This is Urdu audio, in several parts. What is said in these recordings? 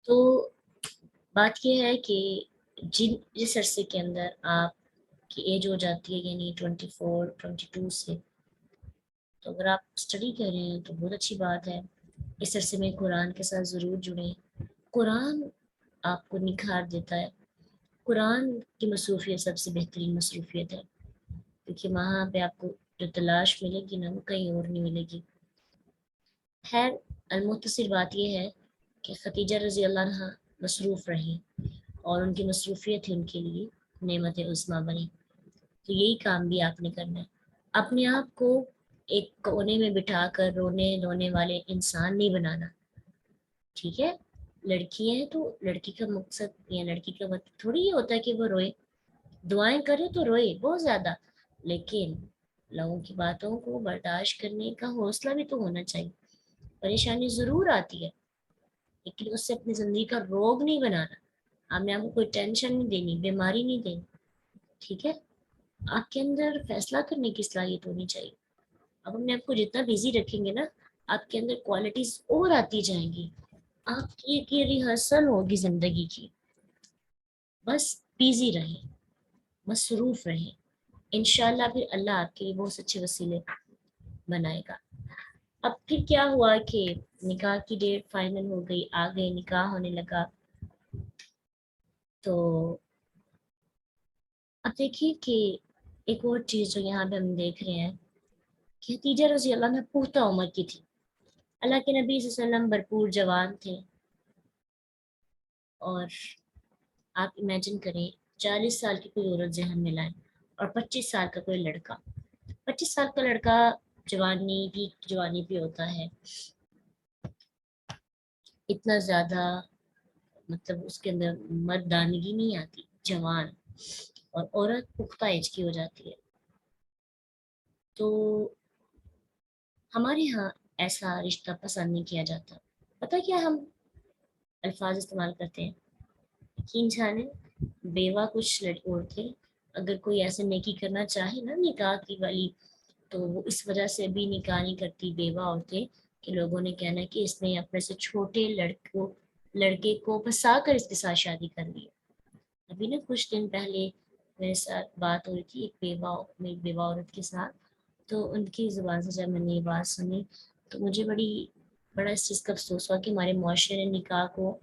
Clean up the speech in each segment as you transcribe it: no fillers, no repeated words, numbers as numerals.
تو بات یہ ہے کہ جس عرصے کے اندر آپ کی ایج ہو جاتی ہے، یعنی 24 22 سے، تو اگر آپ اسٹڈی کر رہے ہیں تو بہت اچھی بات ہے. اس عرصے میں قرآن کے ساتھ ضرور جڑیں. قرآن آپ کو نکھار دیتا ہے. قرآن کی مصروفیت سب سے بہترین مصروفیت ہے، کیونکہ وہاں پہ آپ کو جو تلاش ملے گی نا وہ کہیں اور نہیں ملے گی. خیر، المختصر بات یہ ہے کہ خدیجہ رضی اللہ عنہ مصروف رہیں، اور ان کی مصروفیت ہی ان کے لیے نعمت عظمیٰ بنی. تو یہی کام بھی آپ نے کرنا ہے. اپنے آپ کو ایک کونے میں بٹھا کر رونے دھونے والے انسان نہیں بنانا. ٹھیک ہے، لڑکی ہے تو لڑکی کا مقصد یا لڑکی کا مطلب تھوڑی یہ ہوتا ہے کہ وہ روئے. دعائیں کرے تو روئے بہت زیادہ، لیکن لوگوں کی باتوں کو برداشت کرنے کا حوصلہ بھی تو ہونا چاہیے. پریشانی ضرور آتی ہے، لیکن اس سے اپنی زندگی کا روگ نہیں بنانا. آپ نے آپ کو کوئی ٹینشن نہیں دینی، بیماری نہیں دینی. ٹھیک ہے، آپ کے اندر فیصلہ کرنے کی صلاحیت ہونی چاہیے. اب اپنے آپ کو جتنا بزی رکھیں گے نا، آپ کے اندر کوالٹیز اور آتی جائیں گی. آپ کی ایک یہ ریہرسل ہوگی زندگی کی. بس بزی رہیں، مصروف رہیں، انشاءاللہ پھر اللہ آپ کے لیے بہت اچھے وسیلے بنائے گا. اب پھر کیا ہوا کہ نکاح کی ڈیٹ فائنل ہو گئی، آ گئی، نکاح ہونے لگا. تو اب دیکھیے کہ ایک اور چیز جو یہاں پہ ہم دیکھ رہے ہیں کہ خدیجہ رضی اللہ عنہ پختہ عمر کی تھی. اللہ کے نبی صلی اللہ علیہ وسلم بھرپور جوان تھے. اور آپ امیجن کریں 40 سال کی کوئی عورت ذہن میں لائیں اور 25 سال کا کوئی لڑکا. 25 سال کا لڑکا جوانی بھی ہوتا ہے، اتنا زیادہ مطلب اس کے اندر مردانگی نہیں آتی، جوان. اور عورت پختہ ایج کی ہو جاتی ہے. تو ہمارے ہاں ایسا رشتہ پسند نہیں کیا جاتا. پتہ کیا ہم الفاظ استعمال کرتے ہیں؟ یقین جانے، بیوہ کچھ عورتیں اگر کوئی ایسے نیکی کرنا چاہے نا نکاح کی والی، تو وہ اس وجہ سے بھی نکاح نہیں کرتی بیوہ عورتیں کہ لوگوں نے کہنا کہ اس نے اپنے سے چھوٹے لڑکے کو پھنسا کر اس کے ساتھ شادی کر لی. ابھی نا کچھ دن پہلے میرے ساتھ بات ہوئی تھی ایک بیوہ عورت کے ساتھ. تو ان کی زبان سے جب میں نے یہ بات سنی تو مجھے بڑا اس چیز کا افسوس ہوا کہ ہمارے معاشرے نے نکاح کو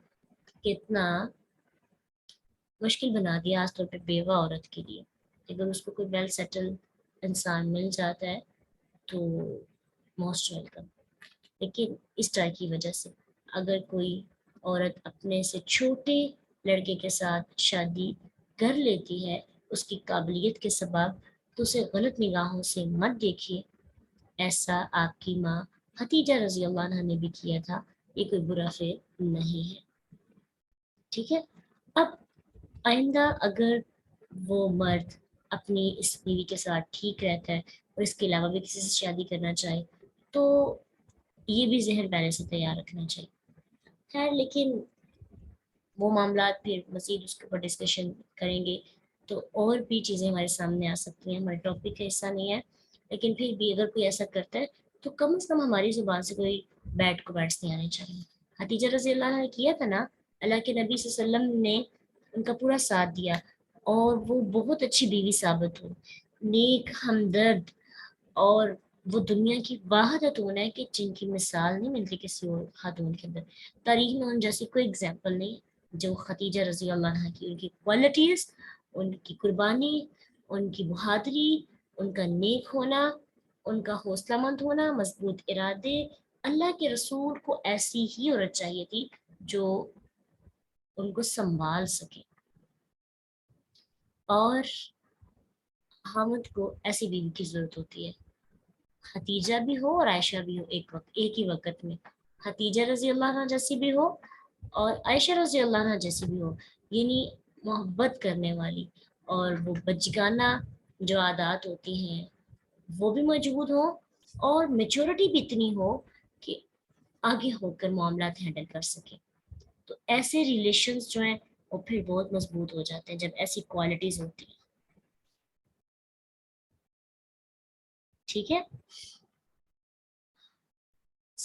کتنا مشکل بنا دیا خاص طور پہ بیوہ عورت کے لیے. اگر اس کو کوئی ویل سیٹل انسان مل جاتا ہے تو موسٹ ویلکم. لیکن اس طرح کی وجہ سے اگر کوئی عورت اپنے سے چھوٹے لڑکے کے ساتھ شادی کر لیتی ہے اس کی قابلیت کے سبب، تو اسے غلط نگاہوں سے مت دیکھیے. ایسا آپ کی ماں خدیجہ رضی اللہ عنہا نے بھی کیا تھا. یہ کوئی برا فعل نہیں ہے. ٹھیک ہے، اب آئندہ اگر وہ مرد اپنی اس بیوی کے ساتھ ٹھیک رہتا ہے اور اس کے علاوہ بھی کسی سے شادی کرنا چاہے تو یہ بھی ذہن پہلے سے تیار رکھنا چاہیے. خیر، لیکن وہ معاملات پھر مزید اس کے اوپر ڈسکشن کریں گے تو اور بھی چیزیں ہمارے سامنے آ سکتی ہیں. ہمارے ٹاپک کا حصہ نہیں ہے، لیکن پھر بھی اگر کوئی ایسا کرتا ہے تو کم از کم ہماری زبان سے کوئی بیڈ کومنٹس نہیں آنے چاہیے. خدیجہ رضی اللہ عنہ نے کیا تھا نا، اللہ کے نبی صلی اللہ علیہ وسلم نے ان کا پورا ساتھ دیا اور وہ بہت اچھی بیوی ثابت ہو، نیک، ہمدرد. اور وہ دنیا کی واحد خاتون ہے کہ جن کی مثال نہیں ملتی کسی اور خاتون کے اندر. تاریخ میں ان جیسی کوئی اگزامپل نہیں جو خدیجہ رضی اللہ عنہ کی. ان کی کوالٹیز، ان کی قربانی، ان کی بہادری، ان کا نیک ہونا، ان کا حوصلہ مند ہونا، مضبوط ارادے. اللہ کے رسول کو ایسی ہی عورت چاہیے تھی جو ان کو سنبھال سکے. اور حامد کو ایسی بیوی کی ضرورت ہوتی ہے. خدیجہ بھی ہو اور عائشہ بھی ہو ایک ہی وقت میں. خدیجہ رضی اللہ عنہ جیسی بھی ہو اور عائشہ رضی اللہ عنہ جیسی بھی ہو، یعنی محبت کرنے والی. اور وہ بچگانہ جو عادات ہوتی ہیں وہ بھی موجود ہوں اور میچورٹی بھی اتنی ہو کہ آگے ہو کر معاملات ہینڈل کر سکے. تو ایسے ریلیشنز جو ہیں وہ پھر بہت مضبوط ہو جاتے ہیں جب ایسی کوالٹیز ہوتی ہیں. ٹھیک ہے،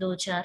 2-4,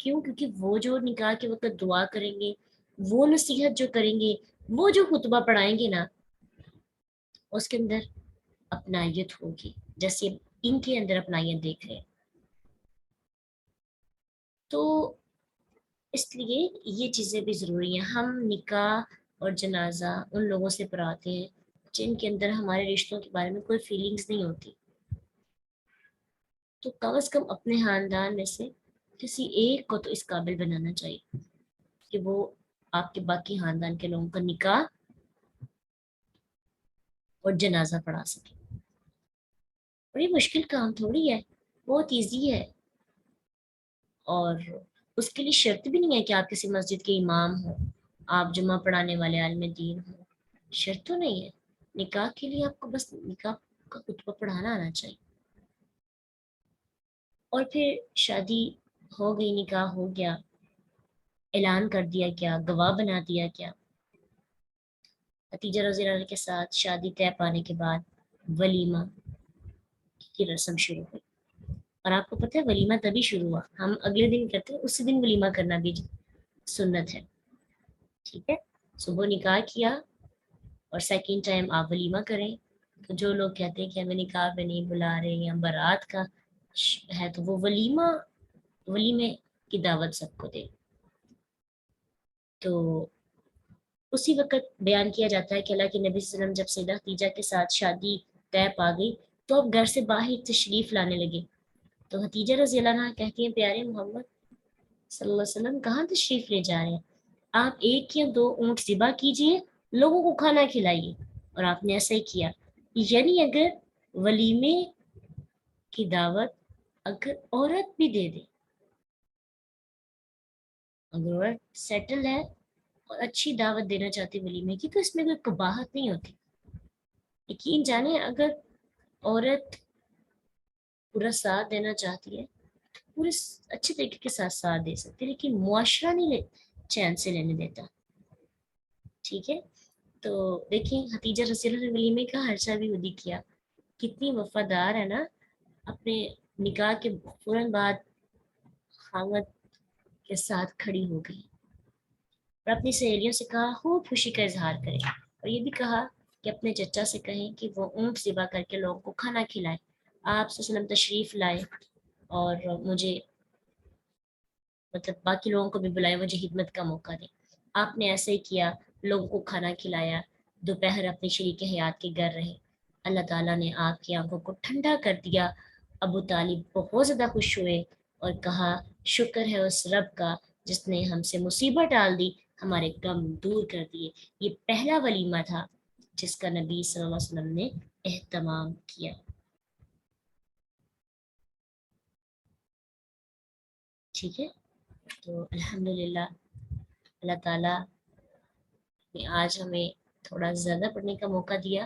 کیوں؟ کیونکہ وہ جو نکاح کے وقت دعا کریں گے، وہ نصیحت جو کریں گے، وہ جو خطبہ پڑھائیں گے نا، اس کے اندر اپنائیت ہوگی، جیسے ان کے اندر اپنائیت دیکھ رہے ہیں۔ تو اس لیے یہ چیزیں بھی ضروری ہیں۔ ہم نکاح اور جنازہ ان لوگوں سے پڑھاتے ہیں جن کے اندر ہمارے رشتوں کے بارے میں کوئی فیلنگز نہیں ہوتی، تو کم از کم اپنے خاندان میں سے کسی ایک کو تو اس قابل بنانا چاہیے کہ وہ آپ کے باقی خاندان کے لوگوں کا نکاح اور جنازہ پڑھا سکے۔ اور یہ مشکل کام تھوڑی ہے، بہت ایزی ہے، اور اس کے لیے شرط بھی نہیں ہے کہ آپ کسی مسجد کے امام ہوں، آپ جمعہ پڑھانے والے عالم دین ہوں، شرط تو نہیں ہے۔ نکاح کے لیے آپ کو بس نکاح کا خطبہ پڑھانا آنا چاہیے، اور پھر شادی ہو گئی، نکاح ہو گیا، اعلان کر دیا کیا، گواہ بنا دیا کیا، خدیجہ رضی اللہ عنہ کے ساتھ شادی طے پانے کے بعد ولیمہ کی رسم شروع ہوئی۔ اور آپ کو پتہ ہے ولیمہ تبھی شروع ہوا، ہم اگلے دن کرتے ہیں، اسی دن ولیمہ کرنا بھی سنت ہے، ٹھیک ہے؟ صبح نکاح کیا اور سیکنڈ ٹائم آپ ولیمہ کریں۔ تو جو لوگ کہتے ہیں کہ ہمیں نکاح پہ نہیں بلا رہے یا بارات کا ہے، تو وہ ولیمے کی دعوت سب کو دے۔ تو اسی وقت بیان کیا جاتا ہے کہ اللہ کے نبی صلی اللہ علیہ وسلم جب سیدہ خدیجہ کے ساتھ شادی طے پا گئی تو اب گھر سے باہر تشریف لانے لگے، تو خدیجہ رضی اللہ عنہ کہتی ہیں پیارے محمد صلی اللہ علیہ وسلم کہاں تشریف لے جا رہے ہیں؟ آپ ایک یا دو اونٹ ذبح کیجئے، لوگوں کو کھانا کھلائیے۔ اور آپ نے ایسا ہی کیا، یعنی اگر ولیمے کی دعوت اگر عورت بھی دے دے، اگر عورت سیٹل ہے اور اچھی دعوت دینا چاہتی ولیمے کی، تو اس میں کوئی قباحت نہیں ہوتی۔ یقین جانیں اگر عورت پورا ساتھ دینا چاہتی ہے پورے اچھے طریقے کے ساتھ دے سکتی ہے، لیکن معاشرہ نہیں چین سے لینے دیتا، ٹھیک ہے؟ تو دیکھیں حتیجہ رضی اللہ عنہ نے ولیمے کا خرچہ بھی خود ہی کیا، کتنی وفادار ہے نا، اپنے نکاح کے فوراً بعد خاوند کے ساتھ کھڑی ہو گئی اور اپنی سہیلیوں سے کہا خوب خوشی کا اظہار کریں، اور یہ بھی کہا کہ اپنے چچا سے کہیں کہ وہ اونٹ ذبح کر کے لوگوں کو کھانا کھلائے، آپ صلی اللہ علیہ وسلم تشریف لائے اور مجھے مطلب باقی لوگوں کو بھی بلائے، مجھے خدمت کا موقع دیں۔ آپ نے ایسے ہی کیا، لوگوں کو کھانا کھلایا، دوپہر اپنے شریک حیات کے گھر رہے، اللہ تعالیٰ نے آپ کی آنکھوں کو ٹھنڈا کر دیا۔ ابو طالب بہت زیادہ خوش ہوئے اور کہا شکر ہے اس رب کا جس نے ہم سے مصیبت ڈال دی، ہمارے غم دور کر دیے۔ یہ پہلا ولیمہ تھا جس کا نبی صلی اللہ علیہ وسلم نے اہتمام کیا، ٹھیک ہے؟ تو الحمدللہ اللہ تعالیٰ نے آج ہمیں تھوڑا زیادہ پڑھنے کا موقع دیا،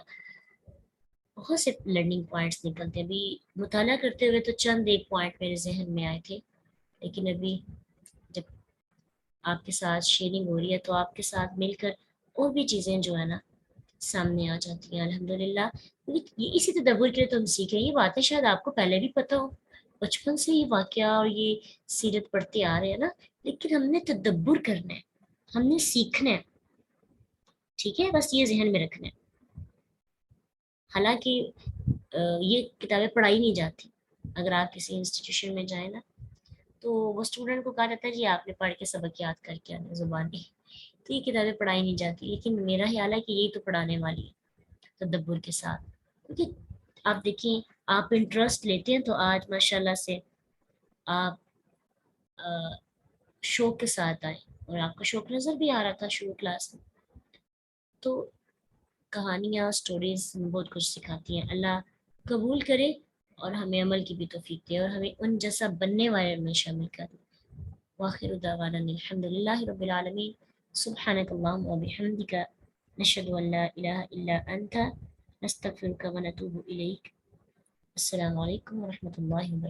بہت سے لرننگ پوائنٹس نکلتے ہیں۔ ابھی مطالعہ کرتے ہوئے تو چند ایک پوائنٹ میرے ذہن میں آئے تھے، لیکن ابھی جب آپ کے ساتھ شیئرنگ ہو رہی ہے تو آپ کے ساتھ مل کر اور بھی چیزیں جو ہے نا سامنے آ جاتی ہیں الحمدللہ۔ یہ اسی تدبر کے لیے تو ہم سیکھ رہے ہیں، یہ باتیں شاید آپ کو پہلے بھی پتہ ہو، بچپن سے یہ واقعہ اور یہ سیرت پڑھتے آ رہے ہیں نا، لیکن ہم نے تدبر کرنا ہے، ہم نے سیکھنا ہے، ٹھیک ہے؟ بس یہ ذہن میں رکھنا ہے۔ حالانکہ یہ کتابیں پڑھائی نہیں جاتی، اگر آپ کسی انسٹیٹیوشن میں جائیں نا تو وہ اسٹوڈنٹ کو کہا جاتا ہے جی آپ نے پڑھ کے سبق یاد کر کے آنا زبانی، تو یہ کتابیں پڑھائی نہیں جاتی، لیکن میرا خیال ہے کہ یہی تو پڑھانے والی ہے تدبر کے ساتھ، کیونکہ آپ دیکھیں آپ انٹرسٹ لیتے ہیں تو آج ماشاءاللہ سے آپ شوق کے ساتھ آئے، اور آپ کا شوق نظر بھی آ رہا تھا شروع کلاس میں۔ تو کہانیاں سٹوریز بہت کچھ سکھاتی ہیں، اللہ قبول کرے اور ہمیں عمل کی بھی توفیق دے اور ہمیں ان جیسا بننے والے میں شامل کر دے۔ واخر دعوانا الحمد للہ رب العالمین، سبحانک اللہم و بحمدک، نشہد ان لا الہ الا انت، نستغفرک و نتوب الیک۔ السلام علیکم ورحمۃ اللہ وبرکاتہ۔